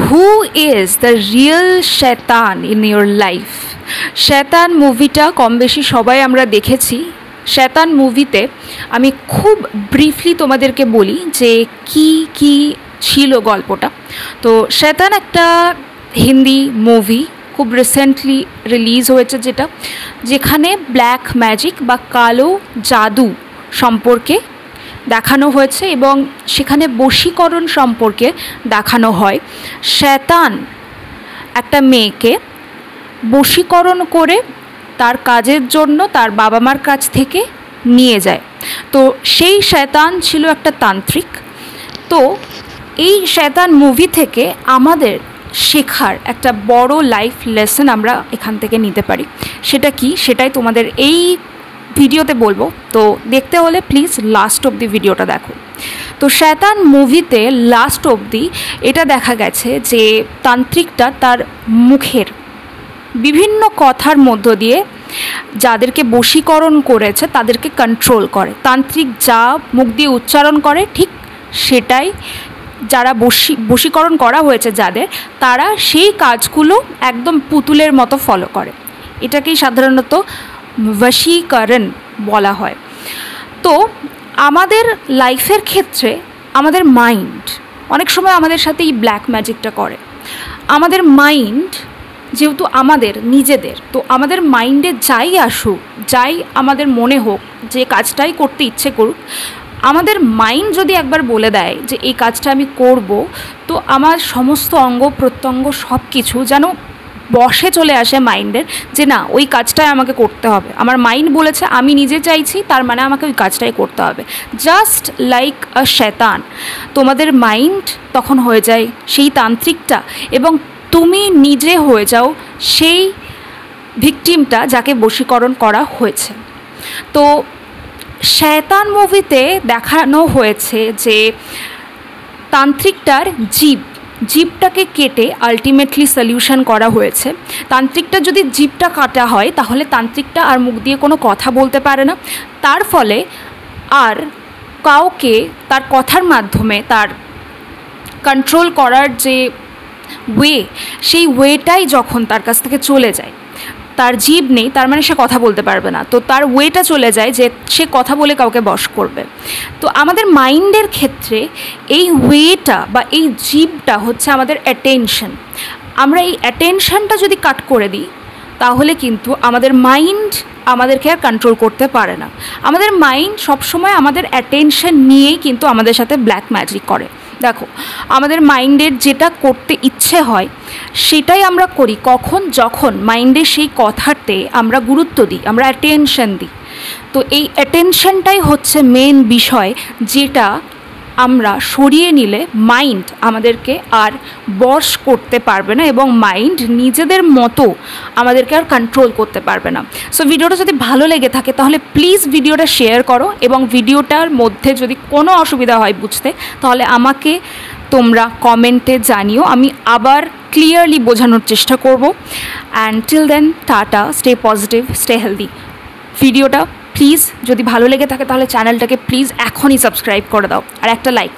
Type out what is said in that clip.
Who is the real শয়তান in your life? শয়তান মুভিটা কম বেশি সবাই আমরা দেখেছি। শয়তান মুভিতে আমি খুব ব্রিফলি তোমাদেরকে বলি যে কি কি ছিল গল্পটা। তো শয়তান একটা হিন্দি মুভি, খুব রিসেন্টলি রিলিজ হয়েছে, যেখানে ব্ল্যাক ম্যাজিক বা কালো জাদু সম্পর্কে দেখানো হয়েছে এবং সেখানে বশীকরণ সম্পর্কে দেখানো হয়। শয়তান একটা মেয়েকে বশীকরণ করে তার কাজের জন্য তার বাবা মার কাছ থেকে নিয়ে যায়। তো সেই শয়তান ছিল একটা তান্ত্রিক। তো এই শয়তান মুভি থেকে আমাদের শেখার একটা বড় লাইফ লেসন আমরা এখান থেকে নিতে পারি। সেটা কি, সেটাই তোমাদের এই ভিডিওতে বলবো। তো দেখতে হলে প্লিজ লাস্ট অবধি ভিডিওটা দেখো। তো শয়তান মুভিতে লাস্ট অবধি এটা দেখা গেছে যে তান্ত্রিকটা তার মুখের বিভিন্ন কথার মধ্য দিয়ে যাদেরকে বশীকরণ করেছে তাদেরকে কন্ট্রোল করে। তান্ত্রিক যা মুখ দিয়ে উচ্চারণ করে ঠিক সেটাই যারা বশীকরণ করা হয়েছে যাদের, তারা সেই কাজগুলো একদম পুতুলের মতো ফলো করে। এটাকেই সাধারণত বশীকরণ বলা হয়। তো আমাদের লাইফের ক্ষেত্রে আমাদের মাইন্ড অনেক সময় আমাদের সাথে এই ব্ল্যাক ম্যাজিকটা করে। আমাদের মাইন্ড যেহেতু আমাদের নিজেদের, তো আমাদের মাইন্ডে যাই আসুক, যাই আমাদের মনে হোক, যে কাজটাই করতে ইচ্ছে করুক, আমাদের মাইন্ড যদি একবার বলে দেয় যে এই কাজটা আমি করব, তো আমার সমস্ত অঙ্গ প্রত্যঙ্গ সব কিছু যেন বশে চলে আসে মাইন্ডের, যে না ওই কাজটাই আমাকে করতে হবে। আমার মাইন্ড বলেছে, আমি নিজে চাইছি, তার মানে আমাকে ওই কাজটাই করতে হবে। জাস্ট লাইক আ শয়তান, তোমাদের মাইন্ড তখন হয়ে যায় সেই তান্ত্রিকটা এবং তুমি নিজে হয়ে যাও সেই ভিকটিমটা যাকে বশীকরণ করা হয়েছে। তো শয়তান মুভিতে দেখানো হয়েছে যে তান্ত্রিকটার জিভটাকে কেটে আলটিমেটলি সলিউশন করা হয়েছে। তান্ত্রিকটা যদি জিভটা কাটা হয় তাহলে তান্ত্রিকটা আর মুখ দিয়ে কোনো কথা বলতে পারে না। তার ফলে আর কাউকে তার কথার মাধ্যমে তার কন্ট্রোল করার যে সেই ওয়েটাই যখন তার কাছ থেকে চলে যায়, তার জিভ নেই, তার মানে সে কথা বলতে পারবে না। তো তার ওয়েটা চলে যায় যে সে কথা বলে কাউকে বশ করবে। তো আমাদের মাইন্ডের ক্ষেত্রে এই ওয়েটা বা এই জিভটা হচ্ছে আমাদের অ্যাটেনশন। আমরা এই অ্যাটেনশনটা যদি কাট করে দিই তাহলে কিন্তু আমাদের মাইন্ড আমাদেরকে আর কন্ট্রোল করতে পারে না। আমাদের মাইন্ড সবসময় আমাদের অ্যাটেনশন নিয়েই কিন্তু আমাদের সাথে ব্ল্যাক ম্যাজিক করে। দেখো, আমাদের মাইন্ডের যেটা করতে ইচ্ছে হয় সেটাই আমরা করি যখন মাইন্ডের সেই কথাতে আমরা গুরুত্ব দিই, আমরা অ্যাটেনশন দিই। তো এই অ্যাটেনশনটাই হচ্ছে মেন বিষয়, যেটা আমরা সরিয়ে নিলে মাইন্ড আমাদেরকে আর বশ করতে পারবে না এবং মাইন্ড নিজেদের মতো আমাদেরকে আর কন্ট্রোল করতে পারবে না। সো ভিডিওটা যদি ভালো লেগে থাকে তাহলে প্লিজ ভিডিওটা শেয়ার করো এবং ভিডিওটার মধ্যে যদি কোনো অসুবিধা হয় বুঝতে, তাহলে আমাকে তোমরা কমেন্টে জানিও, আমি আবার ক্লিয়ারলি বোঝানোর চেষ্টা করব। And till then, tata, stay positive, stay healthy. ভিডিওটা প্লিজ যদি ভালো লেগে থাকে তাহলে চ্যানেলটাকে প্লিজ এখনই সাবস্ক্রাইব করে দাও আর একটা লাইক।